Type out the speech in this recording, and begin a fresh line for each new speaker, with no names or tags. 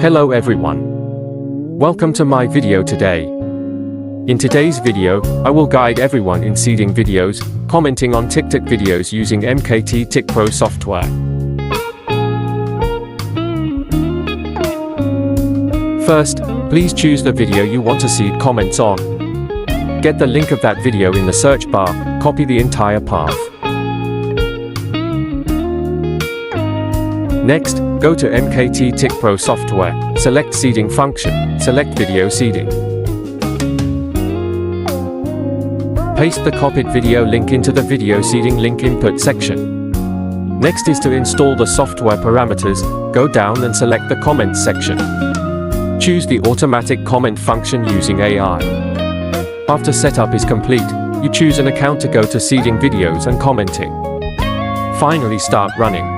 Hello everyone. Welcome to my video today. In today's video, I will guide everyone in seeding videos, commenting on TikTok videos using MKT Tik Pro software. First, please choose the video you want to seed comments on. Get the link of that video in the search bar, copy the entire path. Next, go to MKT Tik Pro software, select seeding function, select video seeding. Paste the copied video link into the video seeding link input section. Next is to install the software parameters, go down and select the comments section. Choose the automatic comment function using AI. After setup is complete, you choose an account to go to seeding videos and commenting. Finally start running.